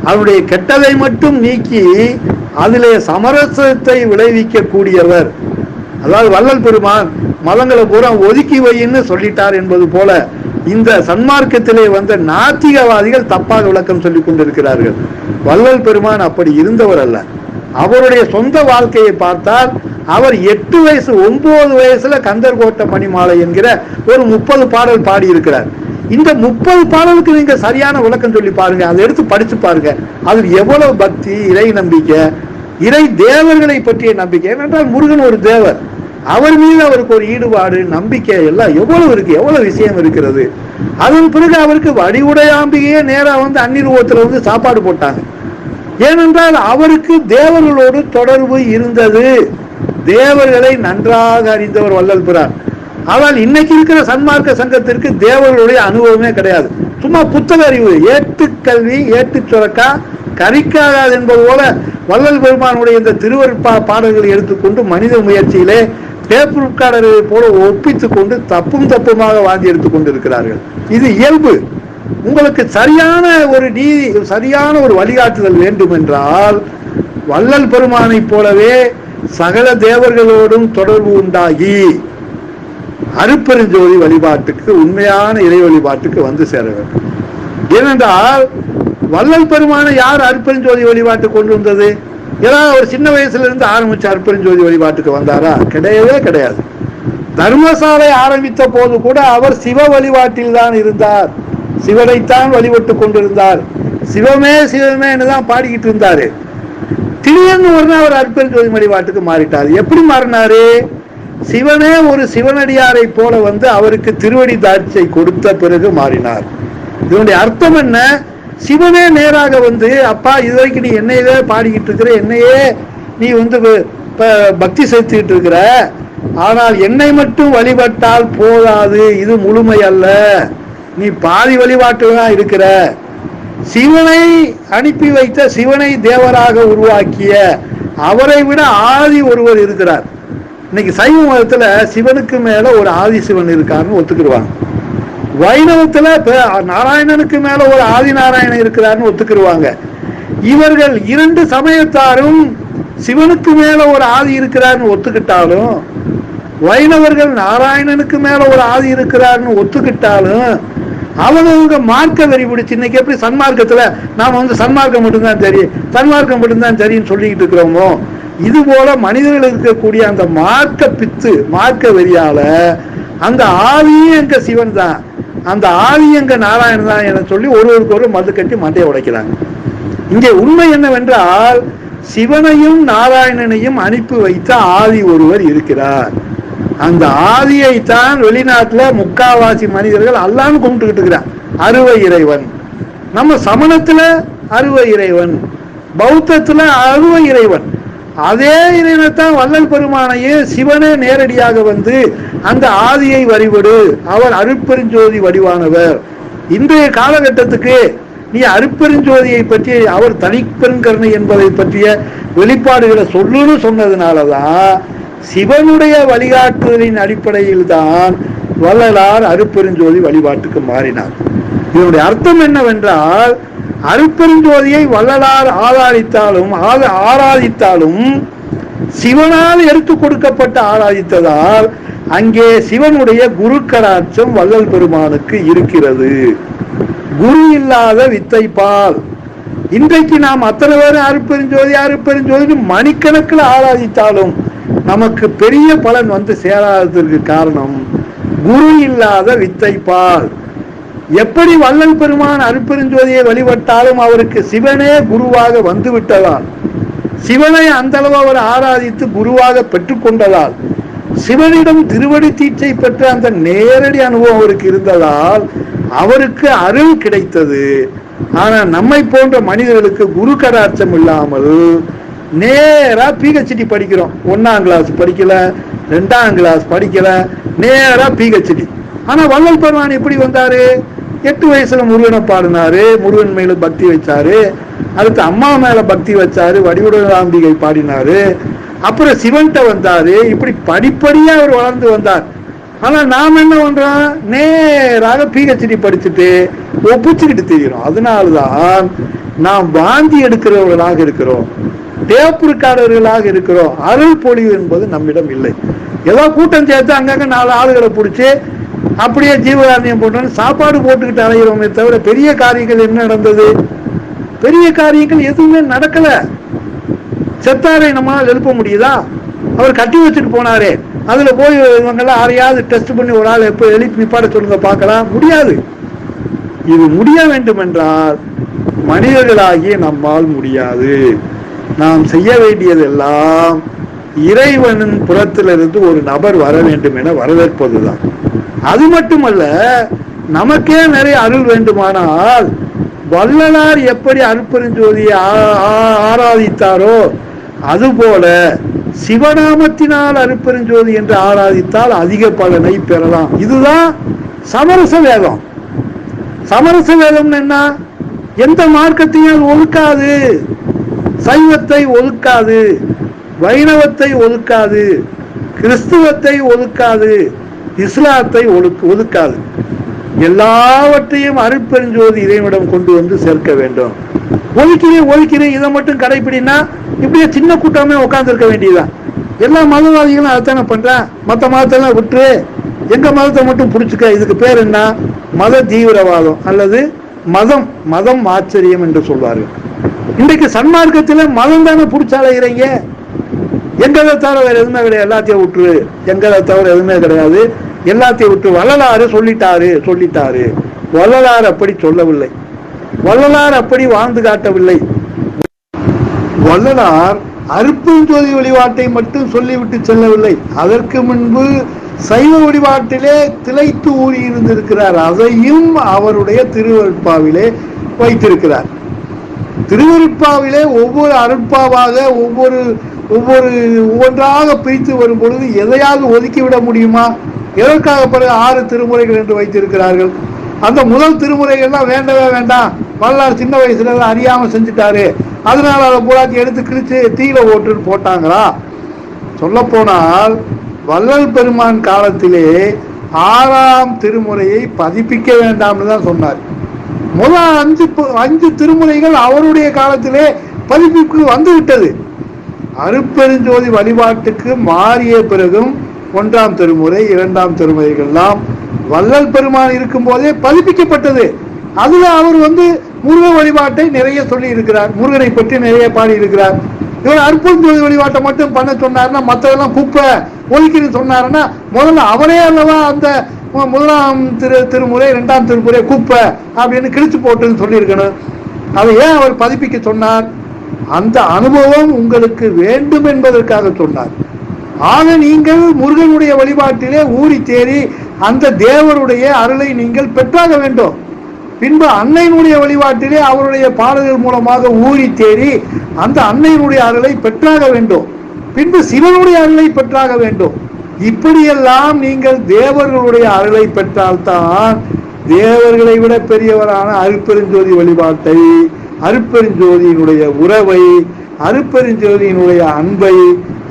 அவருடைய கெட்டதை மட்டும் நீக்கி அதிலே சமரசத்தை விளைவிக்க கூடியவர். அதாவது வள்ளல் பெருமான் மதங்களை பூரா ஒதுக்கி வைன்னு சொல்லிட்டார் என்பது போல இந்த சன்மார்க்கத்திலே வந்த நாத்திகவாதிகள் தப்பாக விளக்கம் சொல்லிக் கொண்டிருக்கிறார்கள். வள்ளல் பெருமான் அப்படி இருந்தவர் அல்ல. அவருடைய சொந்த வாழ்க்கையை பார்த்தால் அவர் 8 வயசு 9 வயசுல கந்தர்கோட்ட மணிமாலை என்கிற ஒரு 30 பாடல் பாடி இருக்கிறார். இந்த 30 பாடலுக்கு நீங்க சரியான விளக்கம் சொல்லி பாருங்க, அதை எடுத்து படிச்சு பாருங்க. அதில் எவ்வளவு பக்தி, இறை நம்பிக்கை, இறை தேவர்களை பற்றிய நம்பிக்கை. ஏனென்றால் முருகன் ஒரு தேவர், அவர் மீது அவருக்கு ஒரு ஈடுபாடு, நம்பிக்கை எல்லாம் எவ்வளவு இருக்கு, எவ்வளவு விஷயம் இருக்கிறது. அதன் பிறகு அவருக்கு வடிவுடையாம்பிகையே நேரா வந்து அந்நிறுவத்துல வந்து சாப்பாடு போட்டாங்க. ஏனென்றால் அவருக்கு தேவர்களோடு தொடர்பு இருந்தது. தேவர்களை நன்றாக அறிந்தவர் வள்ளல் பிரான். ஆனால் இன்னைக்கு இருக்கிற சன்மார்க்க சங்கத்திற்கு தேவர்களுடைய அனுபவமே கிடையாது. சும்மா புத்தக அறிவு, ஏட்டு கல்வி, ஏட்டு சுரக்கா கரிக்காகாது என்பது போல வள்ளல் பெருமானுடைய இந்த திருவருட்பா பாடல்களை எடுத்துக்கொண்டு மனித முயற்சியிலே பேப்பருட்காரரை போல ஒப்பித்துக் கொண்டு தப்புமாக வாங்கி எடுத்துக் கொண்டிருக்கிறார்கள். இது இயல்பு. உங்களுக்கு சரியான ஒரு நீதி, சரியான ஒரு வழிகாட்டுதல் வேண்டும் என்றால் வள்ளல் பெருமானை போலவே சகல தேவர்களோடும் தொடர்பு உண்டாகி அருட்பெருஞ்சோதி வழிபாட்டுக்கு, உண்மையான இறை வழிபாட்டுக்கு வந்து சேர வேண்டும். ஏனென்றால் வள்ளல் பெருமானை யார் அருட்பெருஞ்சோதி வழிபாட்டு கொண்டு வந்தது? ஏதாவது ஒரு சின்ன வயசுல இருந்து ஆரம்பிச்சு அருட்பெருஞ்சோதி வழிபாட்டுக்கு வந்தாரா? கிடையவே கிடையாது. தர்மசாலை ஆரம்பித்த போது கூட அவர் சிவ வழிபாட்டில் தான் இருந்தார், சிவனைத்தான் வழிபட்டு கொண்டிருந்தார். சிவமே சிவமேன்னு தான் பாடிக்கிட்டு இருந்தாரு. திடீர்னு ஒரு நாள் அவர் அருட்பெருஞ்சோதி வழிபாட்டுக்கு மாறிட்டார். எப்படி மாறினாரு? சிவனே ஒரு சிவனடியாரை போல வந்து அவருக்கு திருவடி தாட்சியை கொடுத்த பிறகு மாறினார். இதனுடைய அர்த்தம் என்ன? சிவனே நேராக வந்து, அப்பா இதுவரைக்கும் நீ என்னையவே பாடிக்கிட்டு இருக்கிற, என்னையே நீ வந்து பக்தி செலுத்திட்டு இருக்கிற, ஆனால் என்னை மட்டும் வழிபட்டால் போதாது, இது முழுமை அல்ல, நீ பாதி வழிபாட்டில் தான் இருக்கிற. சிவனை அனுப்பி வைத்த, சிவனை தேவராக உருவாக்கிய அவரை விட ஆதி ஒருவர் இருக்கிறார். இன்னைக்கு சைவ மதத்துல சிவனுக்கு மேல ஒரு ஆதி சிவன் இருக்காருன்னு ஒத்துக்கிடுவாங்க. வைணவத்துல நாராயணனுக்கு மேல ஒரு ஆதி நாராயணன் இருக்கிறார்னு ஒத்துக்கிடுவாங்க. இவர்கள் 2 சமயத்தாரும் சிவனுக்கு மேல ஒரு ஆதி இருக்கிறார்னு ஒத்துக்கிட்டாலும், வைணவர்கள் நாராயணனுக்கு மேல ஒரு ஆதி இருக்கிறார்னு ஒத்துக்கிட்டாலும், அவங்க மார்க்க வெறி பிடிச்சு இன்னைக்கு எப்படி சன்மார்க்கத்துல நாம வந்து சன்மார்க்கம் மட்டும்தான் சரி, சன்மார்க்கம் மட்டும்தான் சரின்னு சொல்லிக்கிட்டு இருக்கிறோமோ, இது போல மனிதர்கள் இருக்கக்கூடிய அந்த மார்க்க பித்து, மார்க்க வெறியால அந்த ஆதியும் எங்க சிவன் தான், அந்த ஆதி எங்க நாராயணன் தான் என சொல்லி ஒருவருக்கு ஒரு மது கட்டி மண்டையை உடைக்கிறாங்க. இங்கே உண்மை என்னவென்றால், சிவனையும் நாராயணனையும் அனுப்பி வைத்த ஆதி ஒருவர் இருக்கிறார். அந்த ஆதியை தான் வெளிநாட்டுல முக்காவாசி மனிதர்கள் அல்லான்னு கும்பிட்டுக்கிட்டு இருக்கிறார், அருவை இறைவன். நம்ம சமணத்துல அருவை இறைவன், பௌத்தத்துல அருவை இறைவன். அதே இறைவனைத்தான் வள்ளல் பெருமானையே சிவனே நேரடியாக வந்து அந்த ஆதியை வழிபடு, அவர் அருட்பெருஞ்சோதி வடிவானவர். இன்றைய காலகட்டத்துக்கு நீ அருட்பெருஞ்சோதியை பற்றி, அவர் தனிப்பெருங்கருணை என்பதை பற்றிய வெளிப்பாடுகளை சொல்லுன்னு சொன்னதுனாலதான் சிவனுடைய வழிகாட்டுதலின் அடிப்படையில் தான் வள்ளலார் அருட்பெருஞ்சோதி வழிபாட்டுக்கு மாறினார். இதனுடைய அர்த்தம் என்னவென்றால், அருட்பெருஞ்சோதியை வள்ளலார் ஆராதித்தாலும் சிவனால் எடுத்து கொடுக்கப்பட்ட ஆராதித்ததால் அங்கே சிவனுடைய குரு கடாட்சம் வள்ளல் பெருமானுக்கு இருக்கிறது. குரு இல்லாத வித்தை பால். இன்றைக்கு நாம் அத்தனை பேர் அருட்பெருஞ்சோதி அருட்பெருஞ்சோதி மணிக்கணக்கில் ஆராதித்தாலும் நமக்கு பெரிய பலன் வந்து சேராததற்கு காரணம் குரு இல்லாத வித்தை பால். எப்படி வள்ளல் பெருமான் அருட்பெருஞ்சோதியை வழிபட்டாலும் அவருக்கு சிவனே குருவாக வந்து விட்டதால், சிவனை அந்த அளவு அவர் ஆராதித்து குருவாக பெற்றுக்கொண்டதால், சிவனிடம் திருவடி தீட்சை பெற்ற அந்த நேரடி அனுபவம் அவருக்கு இருந்ததால் அவருக்கு அருள் கிடைத்தது. ஆனா நம்மை போன்ற மனிதர்களுக்கு குரு கடாட்சம் இல்லாமல் நேரா பிஹெச்டி படிக்கிறோம். 1ஆம் கிளாஸ் படிக்கல, 2ஆம் கிளாஸ் படிக்கல, நேரா பிஹெச்டி. ஆனா வள்ளல் பெருமான் எப்படி வந்தாரு? 8 வயசுல முருகனை பாடினாரு, முருகன் மேல பக்தி வச்சாரு, அடுத்து அம்மா மேல பக்தி வச்சாரு, வடிவுடையாம்பிகை பாடினாரு, அப்புறம் சிவன்கிட்ட வந்தாரு. இப்படி படிப்படியா அவர் வளர்ந்து வந்தார். ஆனா நாம் என்ன பண்றோம், நேராக PhD படிச்சுட்டு ஒப்பிச்சுக்கிட்டு தெரிகிறோம். அதனால்தான் நாம் வாந்தி எடுக்கிறவர்களாக இருக்கிறோம், டேப் ரெக்கார்டர்களாக இருக்கிறோம். அருள் பொழிவு என்பது நம்மிடம் இல்லை. ஏதோ கூட்டம் சேர்த்து அங்கங்க 4 ஆளுகளை பிடிச்சி அப்படியே ஜீவகாரணியம் போட்டோன்னு சாப்பாடு போட்டுக்கிட்டு அலைகிறோமே தவிர பெரிய காரியங்கள் என்ன நடந்தது? பெரிய காரியங்கள் எதுவுமே நடக்கல. செத்தாரை நம்மளால் எழுப்ப முடியுதா? அவர் கட்டி வச்சுட்டு போனாரே, அதுல போய் இவங்கெல்லாம் யாரையாவது டெஸ்ட் பண்ணி ஒரு ஆள் எப்போ எழுப்பி நிப்பாட சொல்லுங்க பார்க்கலாம், முடியாது. இது முடிய வேண்டும் என்றால் மனிதர்களாகிய நம்மால் முடியாது. நாம் செய்ய வேண்டியதெல்லாம் இறைவனின் புறத்திலிருந்து ஒரு நபர் வர வேண்டும் என வரவேற்பதுதான். அது மட்டுமல்ல, நமக்கே நிறைய அருள் வேண்டுமானால் வள்ளலார் எப்படி அருட்பெருஞ்சோதியை ஆராதித்தாரோ அதுபோல சிவநாமத்தினால் அருட்பெருஞ்சோதி என்று ஆராதித்தால் அதிக பலனை பெறலாம். இதுதான் சமரச வேதம். சமரச வேதம் என்ன? எந்த மார்க்கத்தையும் ஒதுக்காது. சைவத்தை ஒதுக்காது, வைணவத்தை ஒதுக்காது, கிறிஸ்துவத்தை ஒதுக்காது, இஸ்லாத்தை ஒதுக்காது. எல்லாவற்றையும் அருட்பெருஞ்சோதி இறைவனிடம் கொண்டு வந்து சேர்க்க வேண்டும். ஒதுக்கிறேன் இதை மட்டும் கடைப்பிடினா இப்படியே சின்ன கூட்டமே உட்கார்ந்து இருக்க வேண்டியதுதான். எல்லா மதவாதிகளும் அதைத்தானே பண்றேன். மற்ற மதத்தெல்லாம் விட்டு எங்க மதத்தை மட்டும் பிடிச்சுக்க. இதுக்கு பேர் என்ன? மத தீவிரவாதம் அல்லது மதம் ஆச்சரியம் என்று சொல்வார்கள். இன்றைக்கு சன்மார்க்கத்தில் மதம் தானே பிடிச்சாலைகிறீங்க. எங்களை தவிர வேற எதுவுமே கிடையாது, எல்லாத்தையும் விட்டுரு. எங்களை தவிர எதுவுமே கிடையாது, எல்லாத்தையும் விட்டு. வள்ளலாறு சொல்லிட்டாரு. வள்ளலார் அப்படி சொல்லவில்லை. வள்ளலார் அப்படி வாழ்ந்து காட்டவில்லை. வள்ளலார் அருட்பெருஞ்சோதி வழிபாட்டை மட்டும் சொல்லிவிட்டு செல்லவில்லை. அதற்கு முன்பு சைவ வழிபாட்டிலே திளைத்து ஊறி இருந்திருக்கிறார். அதையும் அவருடைய திருவருட்பாவிலே வைத்திருக்கிறார். திருவருட்பாவிலே ஒவ்வொரு அருட்பாவாக ஒவ்வொன்றாக பிரித்து வரும் பொழுது எதையாவது ஒதுக்கிவிட முடியுமா? எதற்காக பிறகு 6 திருமுறைகள் என்று வைத்திருக்கிறார்கள்? அந்த முதல் திருமுறைகள்லாம் வேண்டவே வேண்டாம், வள்ளலார் சின்ன வயசுல அறியாம செஞ்சுட்டாரு, அதனால அதை பூராத்தி எடுத்து கிழிச்சு தீயில ஓட்டுன்னு போட்டாங்களா? சொல்ல போனால் வள்ளல் பெருமான் காலத்திலே 6ஆம் திருமுறையை பதிப்பிக்க வேண்டாம்னு தான் சொன்னார். முதல் 5 திருமுறைகள் அவருடைய காலத்திலே பதிப்பிற்கு வந்து விட்டது. அருட்பெருஞ்சோதி வழிபாட்டுக்கு மாறிய பிறகும் 1ஆம் திருமுறை 2ஆம் திருமுறைகள்லாம் வள்ளல் பெருமான் இருக்கும் போதே பதிப்பிக்கப்பட்டது. அதுல அவர் முருக வழிபாட்டை நிறைய சொல்லி இருக்கிறார், முருகனை பற்றி நிறைய பாடி இருக்கிறார். இவர் அருட்பெருஞ்சோதி வழிபாட்டை மட்டும் பண்ண சொன்னாருன்னா மற்றதெல்லாம் குப்பை ஒதுக்கின்னு சொன்னாருன்னா முதல்ல அவரே அல்லவா அந்த 1ஆம் திருமுறை 2ஆம் திருமுறை குப்பை அப்படின்னு கிழிச்சு போட்டுன்னு சொல்லியிருக்கணும். அதை ஏன் அவர் பதிப்பிக்க சொன்னார்? அந்த அனுபவம் உங்களுக்கு வேண்டும் என்பதற்காக சொன்னார். ஆக நீங்கள் முருகனுடைய வழிபாட்டிலே ஊறி தேறி அந்த தேவருடைய அருளை நீங்கள் பெற்றாக வேண்டும். பின்பு அன்னையினுடைய வழிபாட்டிலே அவருடைய பாடல்கள் மூலமாக ஊறி தேறி அந்த அன்னையினுடைய அருளை பெற்றாக வேண்டும். பின்பு சிவனுடைய அருளை பெற்றாக வேண்டும். இப்படியெல்லாம் நீங்கள் தேவர்களுடைய அருளை பெற்றால்தான் தேவர்களை விட பெரியவரான அருட்பெருஞ்சோதி வழிபாட்டை, அருட்பெருஞ்சோதியினுடைய உறவை, அருட்பெருஞ்சோதியினுடைய அன்பை,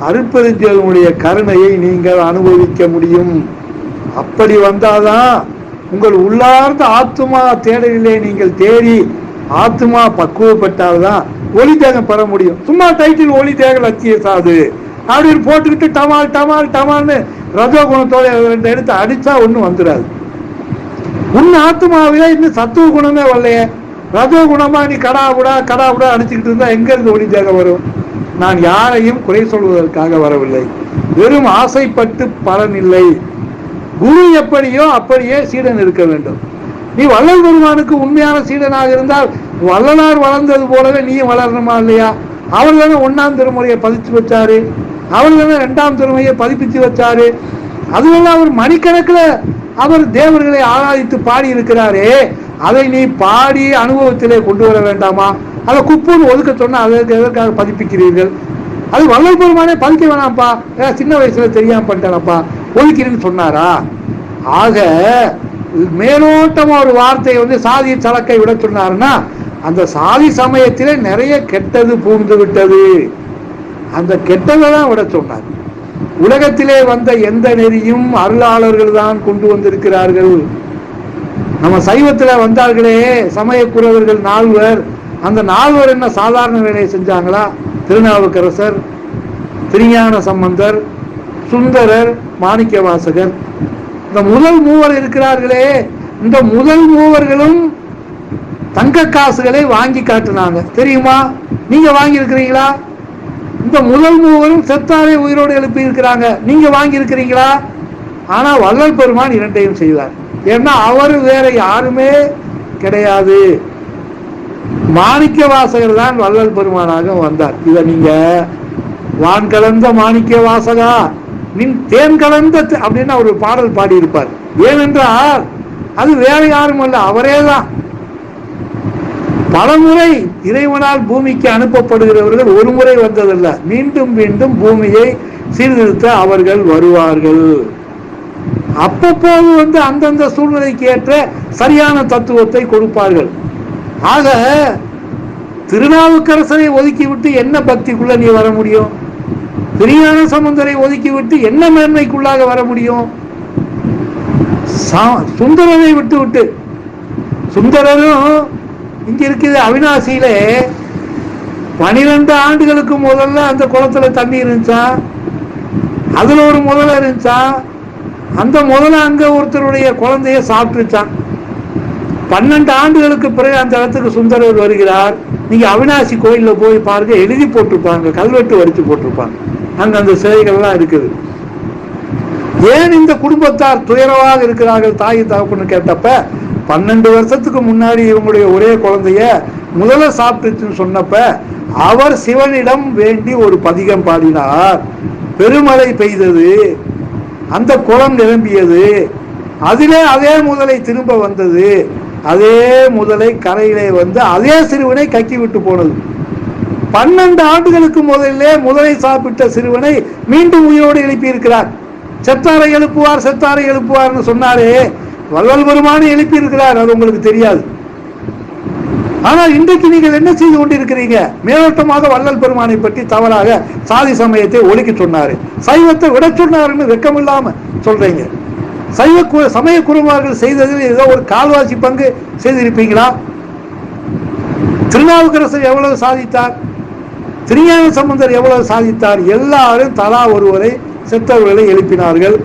அருட்பெருஞ்சோதியினுடைய கருணையை நீங்கள் அனுபவிக்க முடியும். அப்படி வந்தாதான் உங்கள் உள்ளார்ந்த ஆத்மா தேடலிலே நீங்கள் தேடி ஆத்மா பக்குவப்பட்டால்தான் ஒளி தேகம் பெற முடியும். சும்மா டைட்டில் ஒளி தேக லட்சிய சாது அப்படின்னு போட்டுக்கிட்டு டமால் டமால் டமால்னு ரஜோ குணத்தோட 2 எடுத்து அடிச்சா ஒன்றும் வந்துடாது. உன் ஆத்மாவில இன்னும் சத்துவ குணமே வரலையே. ரஜோ குணமா நீ கடாபுடா அடிச்சுக்கிட்டு இருந்தா எங்க இருந்து ஒளி தேகம் வரும்? நான் யாரையும் குறை சொல்வதற்காக வரவில்லை. வெறும் ஆசைப்பட்டு பலன் இல்லை. குரு எப்படியோ அப்படியே சீடன் இருக்க வேண்டும். நீ வள்ளல் பெருமானுக்கு உண்மையான சீடனாக இருந்தால் வள்ளலார் வளர்ந்தது போலவே நீயும் வளரணுமா இல்லையா? அவர் தானே 1ஆம் திருமுறையை பதிச்சு வச்சாரு, அவர் தானே 2ஆம் திருமுறையை பதிப்பிச்சு வச்சாரு. அதுவெல்லாம் அவர் மணிக்கணக்கில் அவர் தேவர்களை ஆராதித்து பாடி இருக்கிறாரே, அதை நீ பாடி அனுபவத்திலே கொண்டு வர வேண்டாமா? அதை குப்புன்னு ஒதுக்க சொன்னா அதற்கு எதற்காக பதிப்பிக்கிறீர்கள்? அது வள்ளல் பெருமானே பதிக்க வேணாம்ப்பா, சின்ன வயசுல தெரியாம பண்ணிட்டானப்பா ஒதுக்கிறேன்னு சொன்னாரா? ஆக மேலோட்டமா ஒரு வார்த்தையை சாதி சலக்கை விட சொன்னாருன்னா அந்த சாதி சமயத்திலே நிறைய கெட்டது பூந்து விட்டது. அந்த கெட்டதை தான் விட சொன்னார். உலகத்திலே வந்த எந்த நெறியும் அருளாளர்கள் தான் கொண்டு வந்திருக்கிறார்கள். நம்ம சைவத்தில் வந்தார்களே சமயக்குறவர்கள் 4 அந்த 4 என்ன சாதாரண வேலையை செஞ்சாங்களா? திருநாவுக்கரசர், திருஞான சம்பந்தர், சுந்தரர், மாணிக்க வாசகர், இந்த முதல் 3 இருக்கிறார்களே, இந்த முதல் 3 தங்க காசுகளை வாங்கி காட்டினாங்க. தெரியுமா? நீங்க வாங்கி இருக்கிறீங்களா? இந்த முதல் 3 செத்தாரை உயிரோடு எழுப்பி இருக்கிறாங்க. நீங்க வாங்கி இருக்கிறீங்களா? ஆனா வள்ளல் பெருமான் 2ஐயும் செய்தார். ஏன்னா அவர் வேற யாருமே கிடையாது. மாணிக்க வாசகர் தான் வள்ளல் பெருமானாக வந்தார். இதை நீங்க வான் கலந்த மாணிக்க வாசகா நின் தேன் கலந்த அப்படின்னு ஒரு பாடல் பாடியிருப்பார். ஏனென்றால் அது வேற யாரும் அல்ல, அவரே தான். பலமுறை இறைவனால் பூமிக்கு அனுப்பப்படுகிறவர்கள் ஒரு முறை வந்ததல்ல, மீண்டும் மீண்டும் பூமியை சீர்திருத்த அவர்கள் வருவார்கள். அப்பப்போது அந்தந்த சூழ்நிலைக்கு ஏற்ற சரியான தத்துவத்தை கொடுப்பார்கள். ஆக திருநாவுக்கரசரை ஒதுக்கிவிட்டு என்ன பக்திக்குள்ள நீ வர முடியும்? திருஞான சம்பந்தரை ஒதுக்கிவிட்டு என்ன மேன்மைக்குள்ளாக வர முடியும்? சுந்தரரை விட்டு சுந்தரரும் இங்க இருக்குது அவினாசியிலே 12 ஆண்டுகளுக்கு முதல்ல அந்த குளத்துல தண்ணி இருந்துச்சா, அதுல ஒரு முதல்ல இருந்துச்சா, அந்த முதல்ல அங்க ஒருத்தருடைய குழந்தைய சாப்பிட்டுச்சான். 12 ஆண்டுகளுக்கு பிறகு அந்த இடத்துக்கு சுந்தரர் வருகிறார். நீங்க அவினாசி கோயில்ல போய் பாருங்க, எழுதி போட்டிருப்பாங்க, கல்வெட்டு வரிச்சு போட்டிருப்பாங்க, அங்க அந்த சிலைகள்லாம் இருக்குது. ஏன் இந்த குடும்பத்தார் துயரமாக இருக்கிறார்கள் தாய் தகப்புன்னு கேட்டப்ப 12 வருஷத்துக்கு முன்னாடி இவங்களுடைய ஒரே குழந்தைய முதல்ல சாப்பிட்டுச்சுன்னு சொன்னப்ப அவர் சிவனிடம் வேண்டி ஒரு பதிகம் பாடினார். பெருமழை பெய்தது, அந்த குளம் நிரம்பியது, அதிலே அதே முதலை திரும்ப வந்தது, அதே முதலை கரையிலே அதே சிறுவனை கக்கி விட்டு போனது. 12 ஆண்டுகளுக்கு முதலை சாப்பிட்ட சிறுவனை மீண்டும் உயிரோடு எழுப்பி இருக்கிறார். செத்தாரை எழுப்புவார், செத்தாரை எழுப்புவார்னு சொன்னாரே, வள்ளல் பெருமானை எழுப்பி இருக்கிறார். அது உங்களுக்கு தெரியாது. ஆனால் இன்றைக்கு நீங்கள் என்ன செய்து கொண்டிருக்கிறீங்க? மேலோட்டமாக வள்ளல் பெருமானை பற்றி தவறாக சாதி சமயத்தை ஒழிக்க சொன்னாரு, சைவத்தை விட சொன்னாருன்னு வெக்கமில்லாம சொல்றீங்க. சமய குருமார்கள் செய்ததில் ஏதோ ஒரு கால்வாசி பங்கு செய்திருப்பீங்களா? திருநாவுக்கரசர் எவ்வளவு சாதித்தார்? திருஞான சம்பந்தர் எவ்வளவு சாதித்தார்? எல்லாரும் தலா ஒருவரை செத்தவர்களை எழுப்பினார்கள்.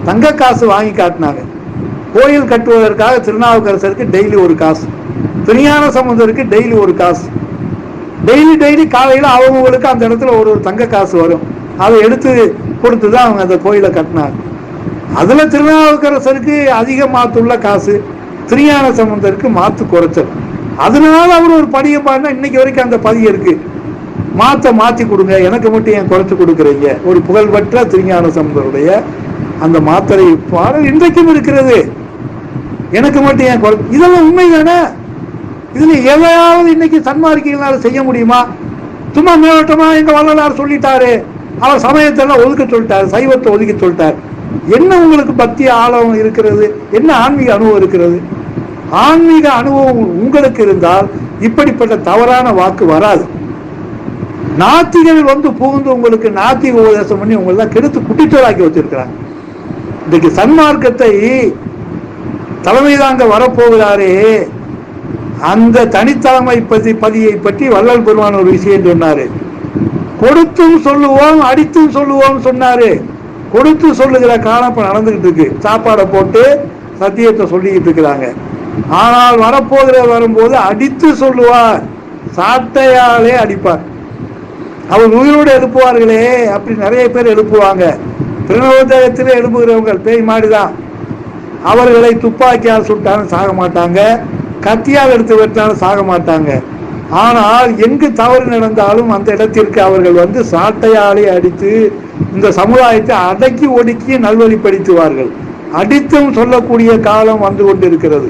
தங்க காசு வாங்கி காட்டினாங்க. கோயில் கட்டுவதற்காக திருநாவுக்கரசருக்கு டெய்லி ஒரு காசு, திருஞான சம்பந்தருக்கு டெய்லி ஒரு காசு. டெய்லி காலையில் அவங்களுக்கு அந்த இடத்துல ஒரு தங்க காசு வரும். அதை எடுத்து கொடுத்துதான் அவங்க அந்த கோயிலை கட்டினாங்க. அதுல திருநாவுக்கரசருக்கு அதிக மாத்துள்ள காசு, திருஞான சம்பந்தருக்கு மாத்து குறைச்சல். அதனால அவர் ஒரு படியை பாடினா இன்னைக்கு வரைக்கும் அந்த பதியம் இருக்கு. மாத்தி கொடுங்க, எனக்கு மட்டும் ஏன் குறைச்சு கொடுக்குறீங்க? ஒரு புகழ்பெற்ற திருஞான சம்பந்தருடைய அந்த மாத்திரை பாடல் இன்றைக்கும் இருக்கிறது. எனக்கு மட்டும் ஏன் குறை? இதெல்லாம் உண்மைதானே? இதுல எதையாவது இன்னைக்கு சன்மார்க்கிகளால் செய்ய முடியுமா? சும்மா மேலோட்டமா எங்க வள்ளலார் சொல்லிட்டாரு, அவர் சமயத்தெல்லாம் ஒதுக்க சொல்லிட்டாரு, சைவத்தை ஒதுக்கி சொல்லிட்டார். என்ன உங்களுக்கு பக்தி ஆழம் இருக்கிறது? என்ன ஆன்மீக அனுபவம் இருக்கிறது? ஆன்மீக அனுபவம் உங்களுக்கு இருந்தால் இப்படிப்பட்ட தவறான வாக்கு வராது. நாத்திகள் புகுந்து உங்களுக்கு நாத்திக உபதேசம் பண்ணி உங்களை கெடுத்து குட்டிச்சோராக்கி வச்சிருக்கிறாங்க. இன்றைக்கு சன்மார்க்கத்தை தலைமை தாங்க வரப்போகிறாரே, அந்த தனித்தலைமை பதியை பற்றி வள்ளல் பெருமான் ஒரு விஷயம் சொன்னாரு. கொடுத்தும் சொல்லுவோம், அடித்தும் சொல்லுவோம் சொன்னாரு. கொடுத்து சொல்லுகிற காலம் இப்ப நடந்துகிட்டு இருக்கு. சாப்பாடை போட்டு சத்தியத்தை சொல்லிக்கிட்டு இருக்கிறாங்க. ஆனால் வரும்போது அடித்து சொல்லுவார், சாட்டையாலே அடிப்பார். அவர் உயிரோடு எழுப்புவார்களே, அப்படி நிறைய பேர் எழுப்புவாங்க. திருநவதேகத்திலே எழுப்புகிறவங்க பேய் மாடிதான். அவர்களை துப்பாக்கியால் சுட்டாலும் சாக மாட்டாங்க, கத்தியால் எடுத்து வெட்டாலும் சாக மாட்டாங்க. ஆனால் எங்கு தவறு நடந்தாலும் அந்த இடத்திற்கு அவர்கள் சாட்டையாலே அடித்து இந்த சமுதாயத்தை அடக்கி ஒடுக்கி நல்வழிப்படுத்துவார்கள். அடித்தும் சொல்லக்கூடிய காலம் வந்து கொண்டிருக்கிறது.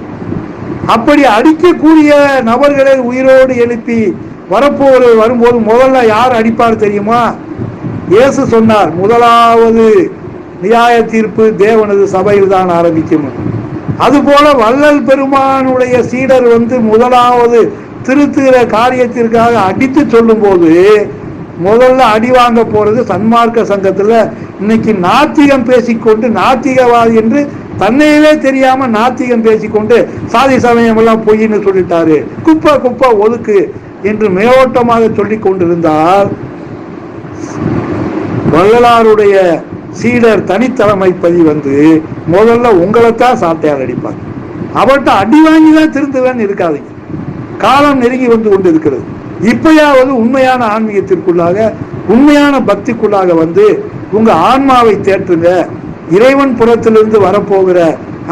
அப்படி அடிக்கக்கூடிய நபர்களை உயிரோடு எழுப்பி வரும்போது முதல்ல யார் அடிப்பார் தெரியுமா? இயேசு சொன்னார், முதலாவது நியாய தீர்ப்பு தேவனது சபையில் தான் ஆரம்பிக்கும். அதுபோல வள்ளல் பெருமானுடைய சீடர் முதலாவது திருத்துகிற காரியத்திற்காக அடித்து சொல்லும் போது முதல்ல அடி வாங்க போறது சன்மார்க்க சங்கத்துல. இன்னைக்கு நாத்திகம் பேசிக்கொண்டு நாத்திகவாதி என்று தன்னையவே தெரியாம நாத்திகம் பேசிக்கொண்டு சாதி சமயம் எல்லாம் பொய்ன்னு சொல்லிட்டாரு, குப்பை குப்பை ஒதுக்கு என்று மேலோட்டமாக சொல்லிக் கொண்டிருந்தால் வள்ளலாருடைய சீடர் தனித்தலைமை பதி முதல்ல உங்களைத்தான் சாட்டையால் அடிப்பாங்க. அவர்கிட்ட அடி வாங்கிதான் திருந்துவேன்னு இருக்காதீங்க. காலம் நெருங்கி வந்து கொண்டிருக்கிறது. இப்பயாவது உண்மையான ஆன்மீகத்திற்குள்ளாக உண்மையான பக்திக்குள்ளாக உங்க ஆன்மாவை தேற்றுங்க. இறைவன் புறத்திலிருந்து வரப்போகிற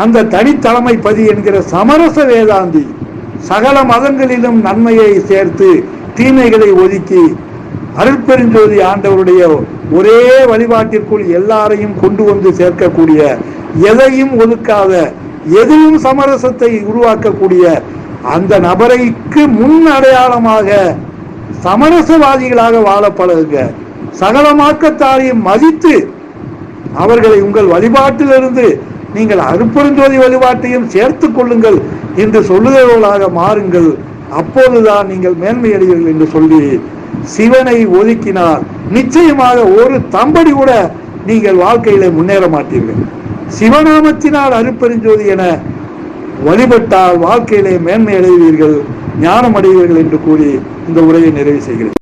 அந்த தனித்தலைமை பதி என்கிற சமரச வேதாந்தி சகல மதங்களிலும் நன்மையை சேர்த்து தீமைகளை ஒதுக்கி அருட்பெருஞ்சோதி ஆண்டவருடைய ஒரே வழிபாட்டிற்குள் எல்லாரையும் கொண்டு வந்து சேர்க்கக்கூடிய, எதையும் ஒதுக்காத, எதிலும் சமரசத்தை உருவாக்கக்கூடிய அந்த நபரைக்கு முன் அடையாளமாக சமரசவாதிகளாக வாழ பழகுங்க. சகலமாக்கத்தாரையும் மதித்து அவர்களை உங்கள் வழிபாட்டிலிருந்து நீங்கள் அருட்பெருஞ்சோதி வழிபாட்டையும் சேர்த்துக் கொள்ளுங்கள் என்று சொல்லுகிறவர்களாக மாறுங்கள். அப்போதுதான் நீங்கள் மேன்மையடைவீர்கள் என்று சொல்லி, சிவனை ஒதுக்கினால் நிச்சயமாக ஒரு தம்படி கூட நீங்கள் வாழ்க்கையில முன்னேற மாட்டீர்கள். சிவநாமத்தினால் அருட்பெருஞ்சோதி என வழிபட்டால் வாழ்க்கையிலே மேன்மை அடைவீர்கள், ஞானம் அடைவீர்கள் என்று கூறி இந்த உரையை நிறைவு செய்கிறேன்.